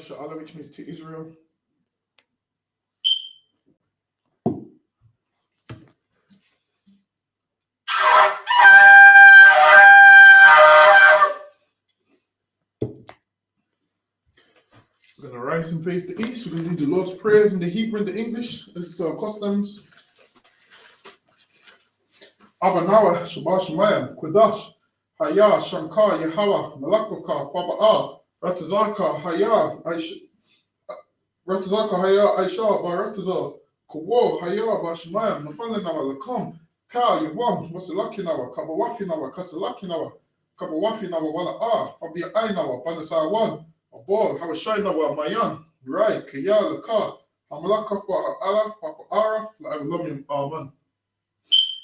Sha'ala, which means to Israel. We're going to rise and face the east. We're going to do the Lord's prayers in the Hebrew and the English. This is our customs. Abanawa, Shabbat Shemayim, Kodash, Haya, Shankar, Yehawa, Malakoka, Faba'a, Ratazaka, Haya, Aisha, Barataza, Kawo, Haya, Bashemayim, Nafananawa, Lakom, Ka, Yawam, Wasalakinawa, Kabawafinawa, Kasalakinawa, Kabawafinawa, Wala'a, Fabia Ainawa, Banasawan, Abol, Hawashainawa, Mayan, Rai, Kaya, Laka, Hamalakafwa, Allah, Papa Araf, La'alamim, Amen.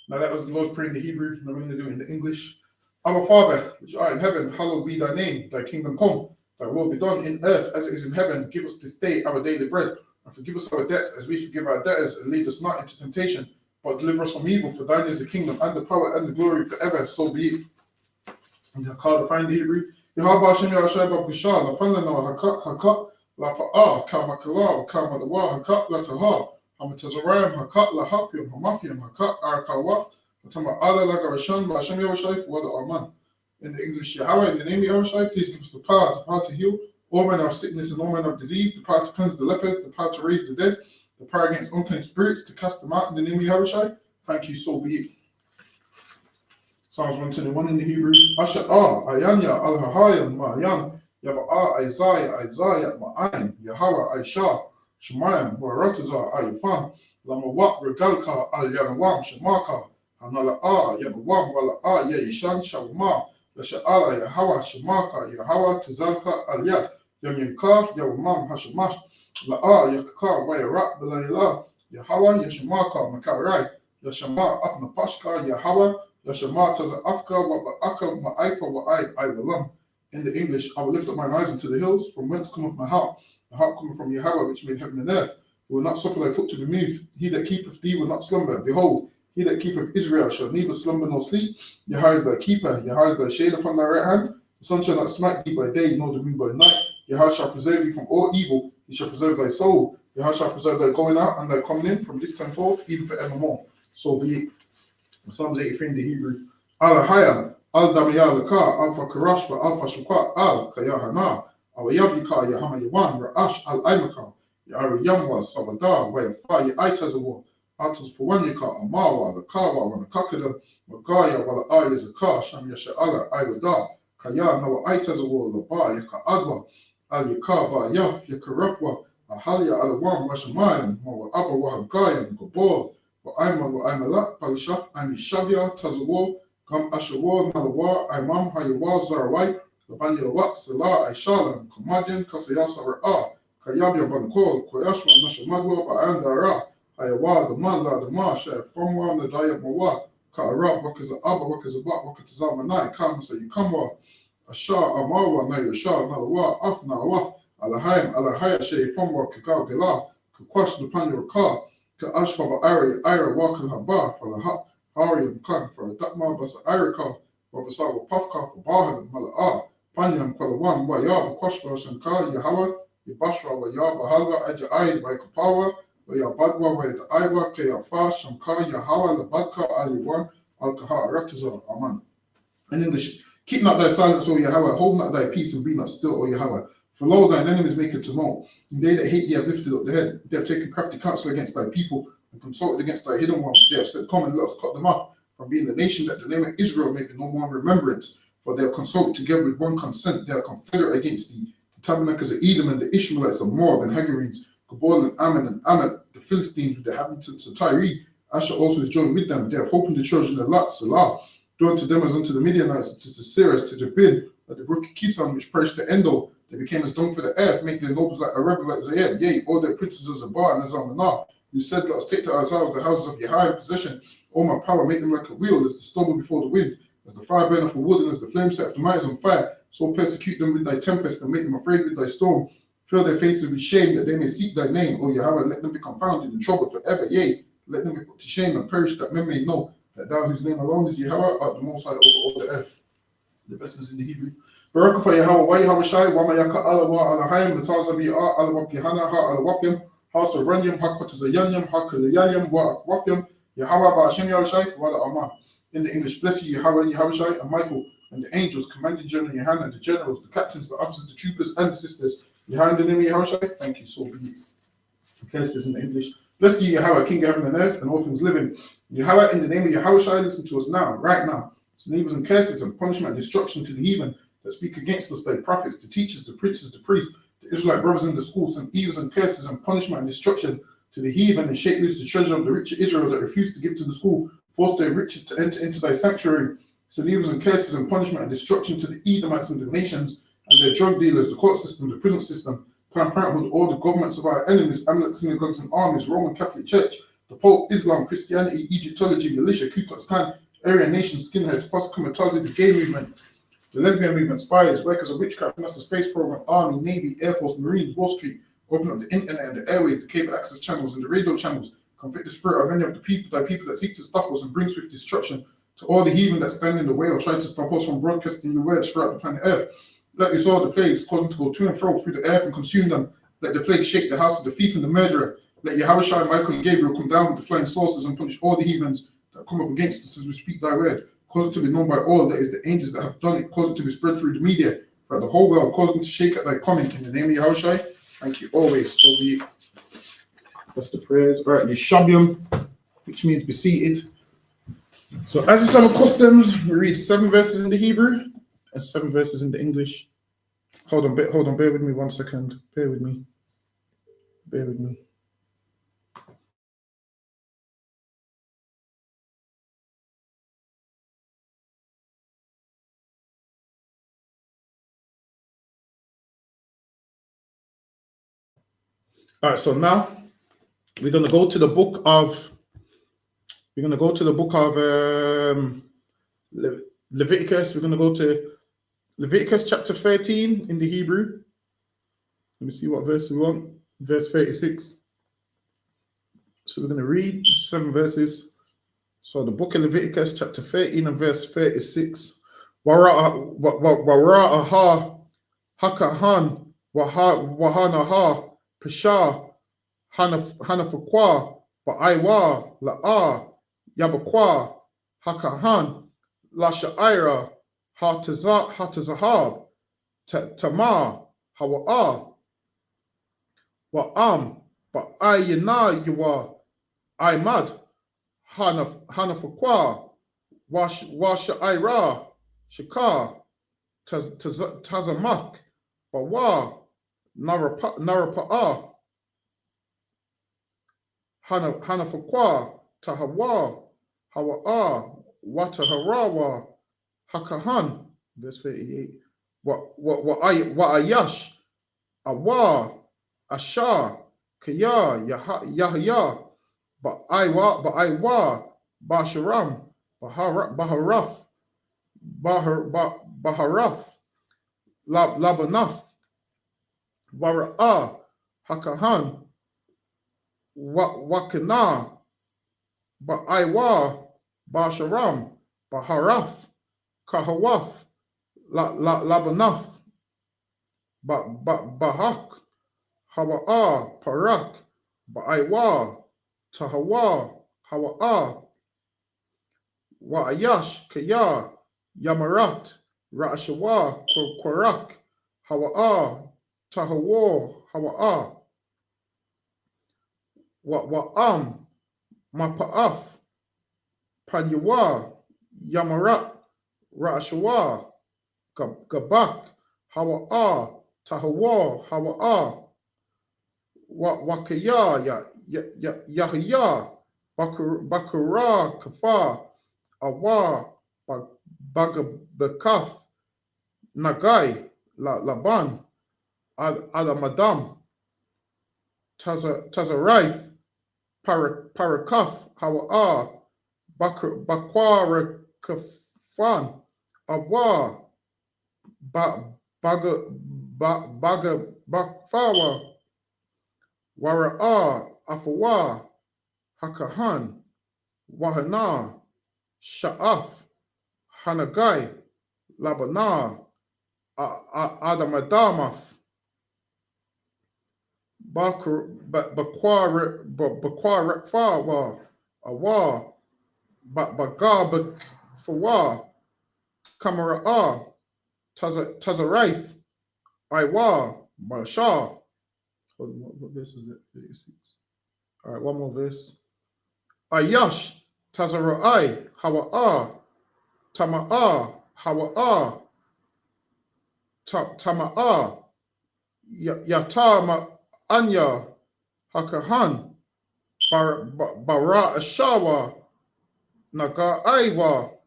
Now that was the Lord's Prayer in the Hebrew. Now we're going to do it in the English. Our Father, which art in heaven, hallowed be thy name. Thy kingdom come. Thy will be done in earth as it is in heaven. Give us this day our daily bread. And forgive us our debts as we forgive our debtors. And lead us not into temptation, but deliver us from evil. For thine is the kingdom and the power and the glory forever. So be it. And call the find the Hebrew. Yahweh Hashem Yahshua Babkushah. La Fanlana Hakat La Pa'a Kamakala Kamadawa Hakat La Taha. Hamatazarayim Hakat La Hakim Hamafiam Hakat Arkawaf Hatama Allah Lagarashan Bashem Yahushai for the Arman. In the English, Yahweh, in the name of Yahushai, please give us the power to heal all manner of sickness and all manner of disease, the power to cleanse the lepers, the power to raise the dead, the power against unclean spirits, to cast them out in the name of Yahushai. Thank you, so be it. Psalms 121 in the Hebrew. Asha'ah, Ayanya, Al-Hahayam, Ma'ayan, Yaba'ah, Isaiah, Ma'ayin, Yahweh, Aisha, Shemayim, Waratazah, Ayafam, Lamawat, Regalka, Al-Yanawam, Shemaka, Hanala'a, Yanawam, Wala'a, Yayishan, Shawma, Yasha'ala, Yahweh, Shemaka, Yahweh, Tazalka, Al-Yad, Yamyamka, Yawamam, Hashemash, La'a, Yakaka, Wayarat, Belayla, Yahweh, Yashemaka, Makarai, Yashama, Afna Pashka, Yahweh, Yashama, Taza Afka, Waba'aka, Ma'aifa, Wa'ai, Iwalam. In the English, I will lift up mine eyes into the hills, from whence cometh my help. The help cometh from Yahweh, which made heaven and earth. He will not suffer thy foot to be moved. He that keepeth thee will not slumber. Behold, he that keepeth Israel shall neither slumber nor sleep. Yahweh is thy keeper. Yahweh is thy shade upon thy right hand. The sun shall not smite thee by day, nor the moon by night. Yahweh shall preserve thee from all evil. He shall preserve thy soul. Yahweh shall preserve thy going out and thy coming in from this time forth, even forevermore. So be it. Psalms 83 in the Hebrew. Al-Hayam, Al-Damiyah Laka, Alpha Karashva, Alpha Shukwa, Al-Kayahana, Awayabika, Yahama Yawan, Ra'ash, Al-Aimaka, Yari Yamwa, Savada, Wayafa, Yaitazawa, Atas Pawanyaka, Amawa, Lakawa, Wanakakadam, Magaya, Wala Ayazaka, Sham Yasha'ala, Iwada, Kaya, Nawa Aitazawa, Laba, Yaka Adwa, Al Yakaba, Yaf, Yakarafwa, Ahalia, Alawam, Washamayam, Mawa Abba, Wahagayam, Gobol, Wa'ayman, Wa'aymalak, Palishaf, Amishabia, Tazawa, Kam Ashawar, Nalawa, Imam, Hayawa, Zarawai, Labanya Lawat, Salah, Aishalam, Kamadian, Kasayasa Ra'a, Kayabia Bankol, Koyashwa, Nashamadwa, Ba'andara, Hayawa, the Mala, the Masha, Fomwa, the Dayab Mawa, Ka'arab, Wakaza Abba, Wakaza Bat, Wakatazamanai, Kamasa Yukamwa, Asha, Amawa, Nayasha, Nalawa, Afna, Waf, Alahaim, Alahaya, Shay, Fomwa, Kakaw Gila, Kakwash, the Panya Ka'ashfa, Ba'ari, Ira, Wakal Haba, Falaha. Ariam Khan for Dakma Basa Irika, Babasawa Pafka for Bahan, Mala'a, Panyam Kwalawan, Wayab, Koshwa, Shankar, Yahawa, Yabashwa, Wayab, Bahalga, Ajai, Waikapawa, Wayabadwa, Wayaiwa, Kayafa, Shankar, Yahawa, Labadka, Aliwan, Alkaha, Rataza, Aman. In English, keep not thy silence, O Yahweh, hold not thy peace and be not still, O Yahweh. For lo, thine enemies make a tumult, and they that hate thee have lifted up the head. They have taken crafty counsel against thy people, and consulted against thy hidden ones. They have said, come and let us cut them off from being the nation, that the name of Israel may be no more in remembrance. For they have consulted together with one consent. They are confederate against thee. The tabernacles of Edom and the Ishmaelites of Moab and Hagarenes, Gabal and Ammon and Ammon, the Philistines with the inhabitants of Tyre. Asher also is joined with them. They have opened the children of Lot, Salah, do unto them as unto the Midianites, to Sisera, to Jabin, at the brook Kisan, which perished the Endor. They became as dung for the earth, make their nobles like a rebel like Zayed. Yea, all their princes of Zabar and Azalmanah, who said, let us take to ourselves the houses of Yahweh in possession. All my power, make them like a wheel, as the stubble before the wind, as the fire burner for wood, and as the flame set of the mountains on fire. So persecute them with thy tempest, and make them afraid with thy storm. Fill their faces with shame, that they may seek thy name. O Yahweh, let them be confounded and troubled forever. Yea, let them be put to shame and perish, that men may know that thou, whose name alone is Yahweh, art the Most High over all the earth. The blessings in the Hebrew. Barakafa Yahweh, Wai Hawashai, Wamayaka Alawa Alahaim, Latazabi Alawapihana, Ha Alawapim, House of Ranyam, Hakotazayanyam, Hakalayanyam, Wa Akwapim, Yahweh Bashim Yahweh, Wala Amah. In the English, bless you, Yahweh and Yahweh, and Michael, and the angels, commanding general Yohanan, the generals, the captains, the officers, the troopers, and the sisters. Yahweh in the name of Yahweh, thank you, so be it. Okay, this is in the English. Blessed be Yahweh, King of heaven and earth, and all things living. Yahweh, in the name of Yahweh, listen to us now, right now. It's evils and curses and punishment and destruction to the heathen that speak against us, the prophets, the teachers, the princes, the priests, the Israelite brothers in the schools, and evils and curses and punishment and destruction to the heathen, and shake loose the treasure of the rich of Israel that refused to give to the school, force their riches to enter into thy sanctuary. So evils and curses and punishment and destruction to the Edomites and the nations, and their drug dealers, the court system, the prison system, Planned Parenthood, all the governments of our enemies, Amalek synagogues and armies, Roman Catholic Church, the Pope, Islam, Christianity, Egyptology, militia, Ku Klux Klan, Aryan Nation, skinheads, post-Kamatazi, the gay movement, the lesbian movement, spies, workers of witchcraft, NASA space program, army, navy, air force, marines, Wall Street, open up the internet and the airways, the cable access channels and the radio channels, convict the spirit of any of the people, thy people that seek to stop us and bring swift destruction to all the heathen that stand in the way or try to stop us from broadcasting your words throughout the planet Earth. Let us all the plagues cause them to go to and fro through the earth and consume them. Let the plague shake the house of the thief and the murderer. Let Yahweh, Michael, and Gabriel come down with the flying saucers and punish all the heathens that come up against us as we speak thy word. Cause it to be known by all, that is the angels that have done it. Cause it to be spread through the media, throughout the whole world. Cause them to shake at thy coming. In the name of Yahweh, thank you always. So be it. That's the prayers. All right, Yeshabium, which means be seated. So as is our customs, we read 7 verses in the Hebrew and 7 verses in the English. Hold on, bear with me 1 second. Bear with me. All right, so now we're going to go to the book of Leviticus. We're going to go to Leviticus chapter 13 in the Hebrew. Let me see what verse we want. Verse 36. So we're going to read 7 verses. So the book of Leviticus chapter 13 and verse 36. Wara'aha hakahan wahanaha pasha hanafakwa ba'aiwa la'a yabakwa hakahan lasha'ira hatazahab tama hawa'a wa'am ba'ayina yuwa aimad hanafakwa washa'ira shaka tazamak bawa narapa'a hanafakwa tahawa hawa'a wataharawa hakahan. Verse 38. Wa'ayash awa asha kaya yahya ba'aiwa basharam baharaf labanaf wara'a hakahan wakana ba'aiwa basharam baharaf kahawaf labanaf bahak hawa'a parak ba'aiwa tahawa hawa'a wa'ayash kaya yamarat ra'ashawa kwarak hawa'a tahawa hawa'a wa'am mapa'af panyawa yamarat ra'ashawa gabak hawa'a tahawa hawa'a wakaya yahya bakura kafa awa bagabakaf nagai laban adamadam tazaraif parakaf hawa'a bakwara kafan awa bagabakfawa wara'a afawa hakahan wahana sha'af hanagai labana Adamadamath, Bakwarekfawa, Awa, Bagabak Fawa, Kamara, Tazaraif, Iwa, Basha. What verse is it? 36. All right, one more verse. Ayash, Tazarai, Hawa'a, Tama'a, Hawa'a, Tama'a, Yatama Anya, Hakahan, Bara Ashawa, Naga Aiwa. All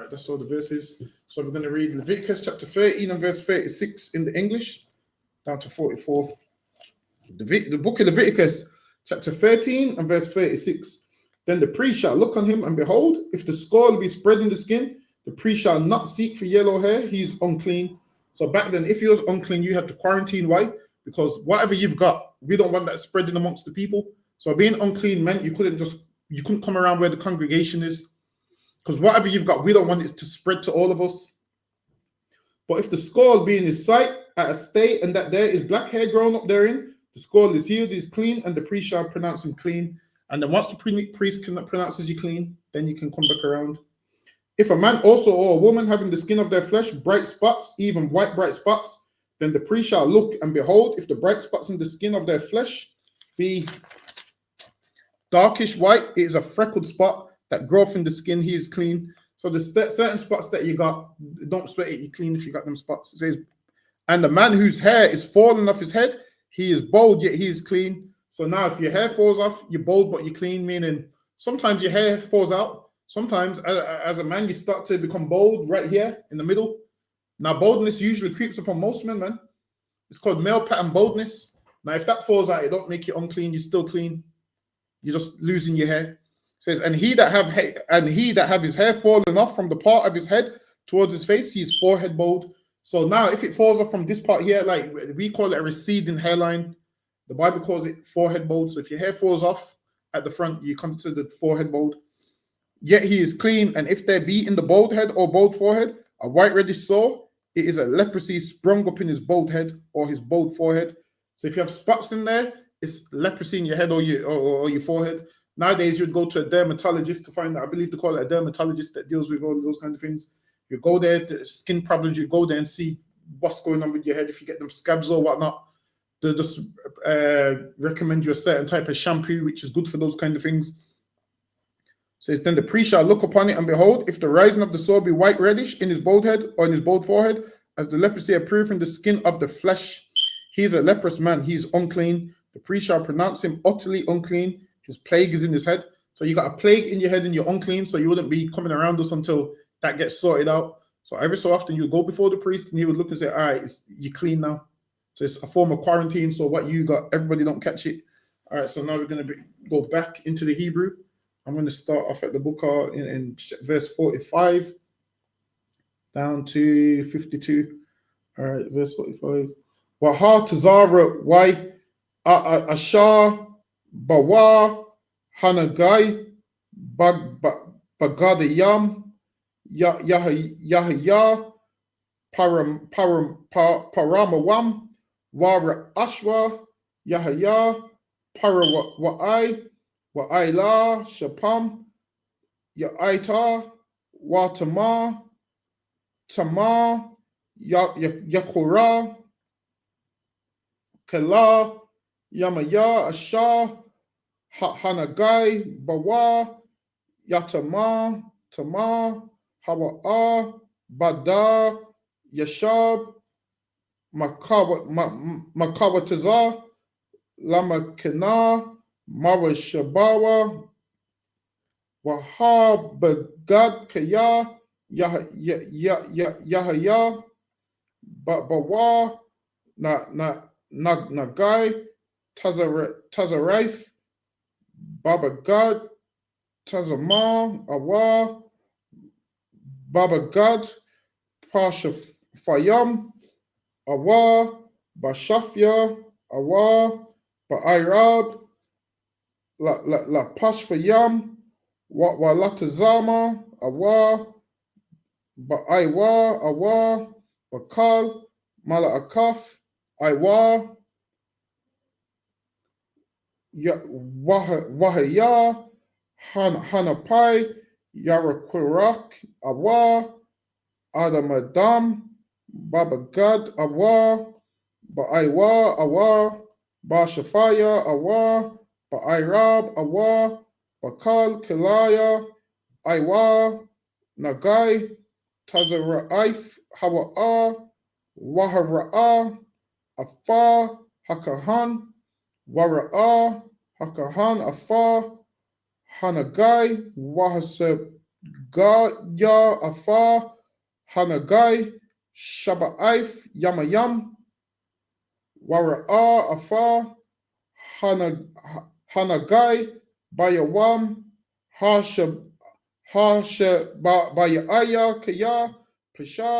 right, that's all the verses. So we're going to read Leviticus chapter 13 and verse 36 in the English, down to 44. The book of Leviticus chapter 13 and verse 36. Then the priest shall look on him, and behold, if the scale be spread in the skin, the priest shall not seek for yellow hair, he is unclean. So back then, if he was unclean, you had to quarantine. Why? Because whatever you've got, we don't want that spreading amongst the people. So being unclean meant you couldn't come around where the congregation is, because whatever you've got, we don't want it to spread to all of us. But if the scale be in his sight at a state, and that there is black hair growing up therein, the scale is healed, is clean, and the priest shall pronounce him clean. And then once the priest pronounces you clean, then you can come back around. If a man also or a woman having the skin of their flesh, bright spots, even white bright spots, then the priest shall look, and behold, if the bright spots in the skin of their flesh be darkish white, it is a freckled spot that growth in the skin, he is clean. So there's certain spots that you got, don't sweat it, you clean if you got them spots. It says, and the man whose hair is fallen off his head, he is bald, yet he is clean. So now if your hair falls off, you're bald, but you're clean, meaning sometimes your hair falls out. Sometimes as a man, you start to become bald right here in the middle. Now baldness usually creeps upon most men, man. It's called male pattern baldness. Now if that falls out, it don't make you unclean, you're still clean. You're just losing your hair. It says, and he that have his hair fallen off from the part of his head towards his face, he is forehead bald. So now if it falls off from this part here, like we call it a receding hairline, the Bible calls it forehead bald. So if your hair falls off at the front, you come to the forehead bald. Yet he is clean, and if there be in the bald head or bald forehead a white reddish sore, it is a leprosy sprung up in his bald head or his bald forehead. So if you have spots in there, it's leprosy in your head or your forehead. Nowadays, you'd go to a dermatologist to find out. I believe they call it a dermatologist that deals with all of those kind of things. You go there, the skin problems, you go there and see what's going on with your head. If you get them scabs or whatnot, they just recommend you a certain type of shampoo, which is good for those kind of things. It says, then the priest shall look upon it, and behold, if the rising of the sore be white reddish in his bald head or in his bald forehead, as the leprosy appeareth in the skin of the flesh, he is a leprous man, he is unclean. The priest shall pronounce him utterly unclean. His plague is in his head. So you got a plague in your head and you're unclean, so you wouldn't be coming around us until that gets sorted out. So every so often you go before the priest and he would look and say, all right, you're clean now. So it's a form of quarantine. So what you got, everybody don't catch it. All right, so now we're going to go back into the Hebrew. I'm going to start off at the book in verse 45 down to 52. All right, verse 45. Waha Tazara, why Ashar Bawa Hanagai Bagadayam Yahya Paramawam Wara Ashwa Yahya Parawai Wa'ila Shapam Ya'ita Watama Tama Yakura Kala Yamaya Asha Hanagai Bawa Yatama Tama Hawa'a Bada Yashab Makawataza Lamakena Mawashabawa Wahabagad Kaya Yahaya Bawa Nagai Tazaraif Babagad Tazama Awa Babagad Pasha Fayam Awa Bashafia Awa Ba'irab La Pashfayam Walatazama Awa Ba'aiwa Awa Bakal, Mala'akaf, Iwa, Wahaya, Hanapai, Yaraquirak, Awa, Adamadam, Babagad, Awa, Ba'aiwa, Awa, Bashafaya, Awa, Ba'airab, Awa, Bakal, Kilaya, Aiwa, Nagai, Tazara'if, Hawa'a, Wahara'a, Afa, Hakahan, Wara'a, Hakahan, Afa, Hanagai, Wahasegaya, Afa, Hanagai, Shaba'if, Yamayam, Wara'a, Afa, Hanagai, Bayawam, Bayaya, Kaya, Pesha,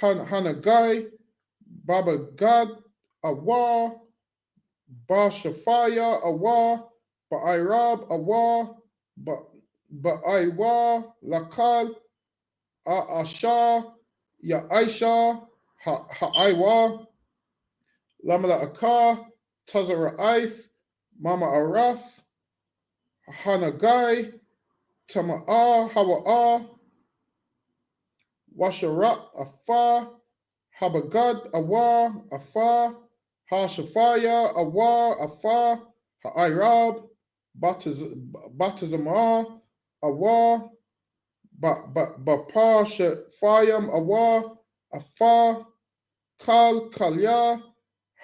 Hanagai, Baba Gad, Awa, Bashafaya, Awa, Ba'irab, Awa, Ba'aiwa, Lakal, Asha, Ya Aisha, Ha'aiwa, Lamala Aka, Tazara'if, Mama Araf, Hanagai, Tama'a, Hawa'a, Washarat, Afa, Habagad, Awa, Afa, Hashafaya, Awa, Afa, Ha'irab, Batazamah, Awa, Bapa, Shafayam, Awa, Afa, Kalya,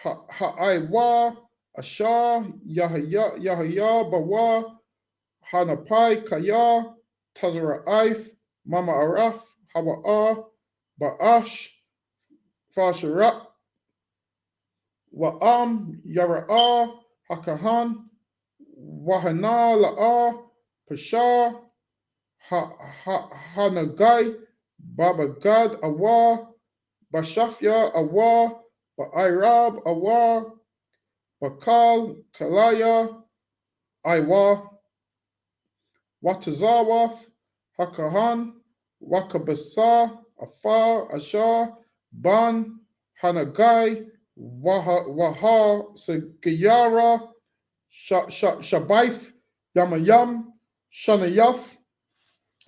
Ha'aiwa, Asha, Yahya, Bawa, Hanapai, Kaya, Tazara'if, Mama Araf, Hawa'a, Ba'ash, Fasharat, Wa'am, Yara'a, Hakahan, Wahana, La'a, Pasha, Hanagai, Babagad, Awa, Bashafya, Awa, Ba'irab, Awa, Bakal, Kalaya, Aiwa, Watazawaf, Hakahan, Wakabasa, Afa, Asha, Ban, Hanagai, Waha, Segayara, Shabaif, Yamayam, Shanayaf.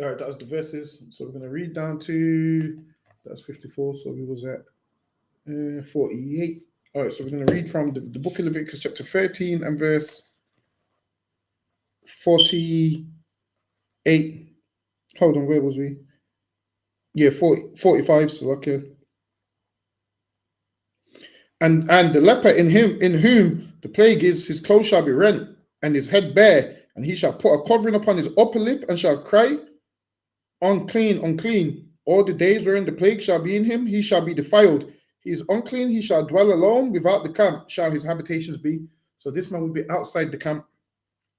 All right, that was the verses. So we're going to read down to, that's 54, so we was at 48. All right, so we're going to read from the book of Leviticus chapter 13 and verse 48. Hold on, where was we? Yeah, 45, so okay. And the leper in whom the plague is, his clothes shall be rent, and his head bare, and he shall put a covering upon his upper lip, and shall cry, unclean, unclean. All the days wherein the plague shall be in him, he shall be defiled. He is unclean, he shall dwell alone, without the camp shall his habitations be. So this man will be outside the camp.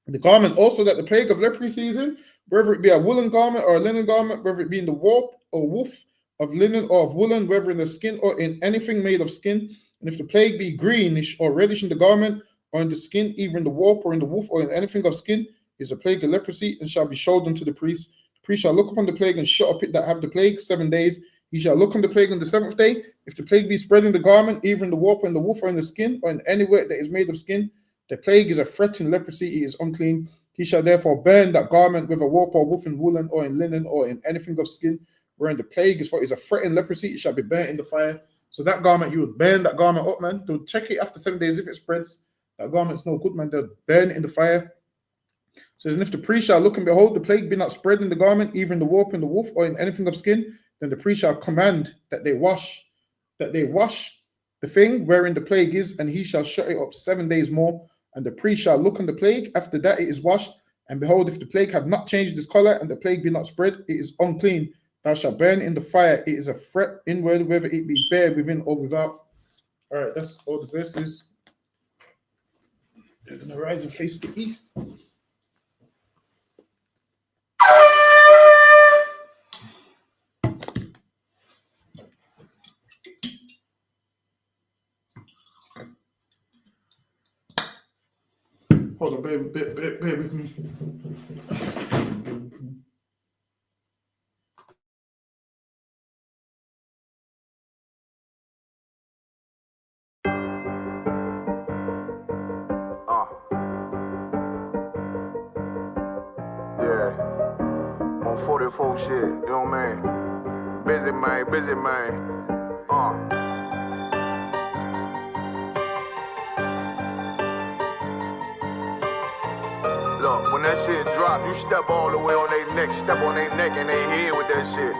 The garment also that the plague of leprosy is in, whether it be a woolen garment or a linen garment, whether it be in the warp or woof of linen or of woolen, whether in the skin or in anything made of skin. And if the plague be greenish or reddish in the garment or in the skin, either in the warp or in the woof or in anything of skin, is a plague of leprosy, and shall be showed unto the priest. The priest shall look upon the plague and shut up it that have the plague 7 days. He shall look on the plague on the 7th day. If the plague be spread in the garment, either in the warp or in the woof or in the skin or in anywhere that is made of skin, the plague is a threatened leprosy, it is unclean. He shall therefore burn that garment with a warp or woof in woolen or in linen or in anything of skin, wherein the plague is a threatened leprosy, it shall be burnt in the fire. So that garment, you would burn that garment up, man. They'll check it after 7 days. If it spreads, that garment's no good, man. They'll burn it in the fire. So and if the priest shall look and behold, the plague be not spread in the garment, either in the warp, in the woof, or in anything of skin, then the priest shall command that they wash the thing wherein the plague is, and he shall shut it up 7 days more. And the priest shall look on the plague after that it is washed, and behold, if the plague have not changed its color, and the plague be not spread, it is unclean. Thou shalt burn in the fire. It is a threat inward, whether it be bare within or without. All right, that's all the verses. They're going to rise and face the east. Hold on, bear with me. 44 shit, you know what I mean? Busy man. Look, when that shit drop, you step all the way on their neck, step on their neck and they head with that shit.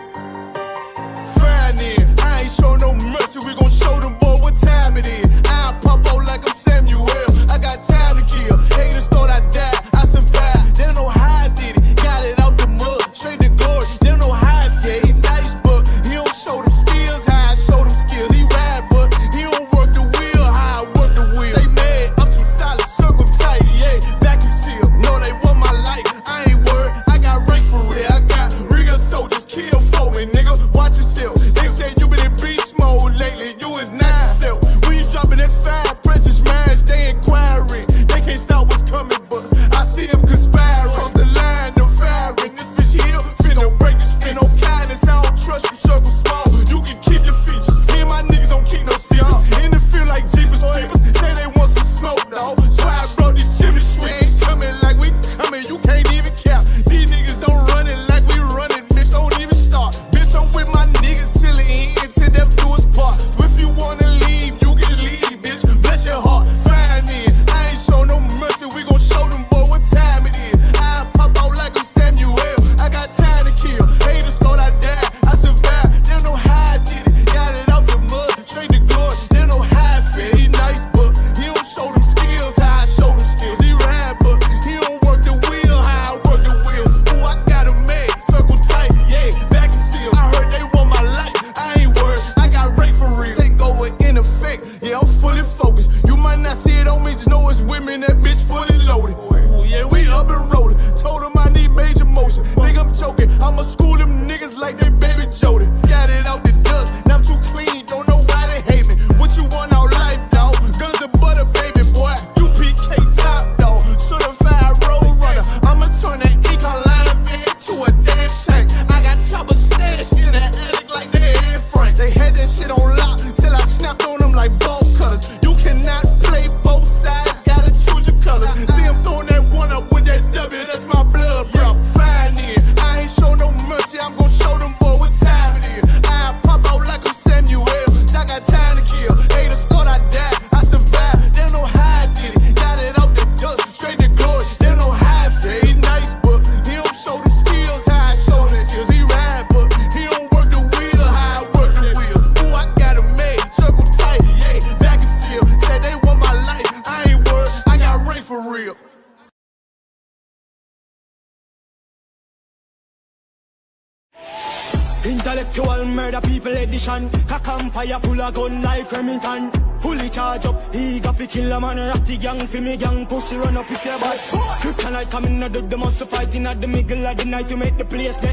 Fine then, I ain't show no mercy, we gon' show them boy what time it is. I pop out like I'm Samuel, I got time to kill. Haters thought I died, I survived. They don't know how I did it, got it out the mud, straight to glory. They don't know how I feel, he nice but he don't show them skills, how I show them skills. He ride but he don't work the wheel, how I work the wheel. They mad, I'm too solid, circle tight, yeah, vacuum seal. No, they want my life, I ain't worried, I got rank for real. I got real soldiers, kill for me, nigga, watch yourself. They say you been in beast mode lately, you is not yourself. When you dropping that fire, precious minds, they inquiring. They can't stop what's coming, but I see them conspiring. Cross the line, them firing. This bitch here, finna break the spin. No kindness, I don't trust you, circle small. You can keep your features. Me and my niggas don't keep no secrets. In the field like Jeepers Creepers, say they want some smoke, dawg. So I brought these chimney sweeps. Coming like we coming, you can't even cap. These niggas don't run it like we running, bitch, don't even start. Bitch, I'm with my niggas till the end, till them do us part. So if you wanna leave, you can leave, bitch, bless your heart. Fine then, I ain't show no mercy, we gon' show them boy what time it is. I pop out like I'm Samuel, I got time to kill. Haters thought I died, I survived. They don't know how I did it, got it out the mud, straight to glory. They don't know how I feel, he nice but he don't show them skills, how I show them skills. He ride but he don't work the wheel, how I work the wheel. Ooh, I got him made, circle tight, yeah, vacuum seal. I heard they want my life, I ain't worried, I got rate for real. Take over in effect, yeah, I'm fully focused. You might not see it on me, just know it's women, that bitch fully loaded. Ooh, yeah, we up and rolling. Told him I need major motion. Think I'm joking, I'ma school them niggas like they baby Jody. Got it out the dust, now I'm too clean, don't know why they hate me. What you want out life, dawg? Guns and butter, baby boy. You PK top, dawg. Certified road runner. I'ma turn that econ line van to a damn tank. I got choppers stashed in the attic like they Anne Frank. They had that shit on lock till I snapped on them like bolt cutters. You cannot play both sides, gotta choose your colors. See him throwing that one up with that W, that's my blood, bro. Fine then, I ain't show no mercy, I'm gon' show them boy what time it is. I pop out like I'm Samuel, I got time to kill. Haters thought I died, I survived. They don't know how I did it, got it out the dust, straight to glory. They don't know how I feel, he nice but he don't show them skills, how I show them skills. He ride but he don't work the wheel, how I work the wheel. Ooh, I got him made, circle tight, yeah, vacuum seal. Said they want my life, I ain't worried, I got rank for real. Intellectual murder people edition. Cock and fire full of gun like Remington. Fully charge up, he got to kill a man. Ratty gang for me gang, pussy run up if you're bad. Kryptonite coming out of the muscle fighting at the middle of the night to make the place get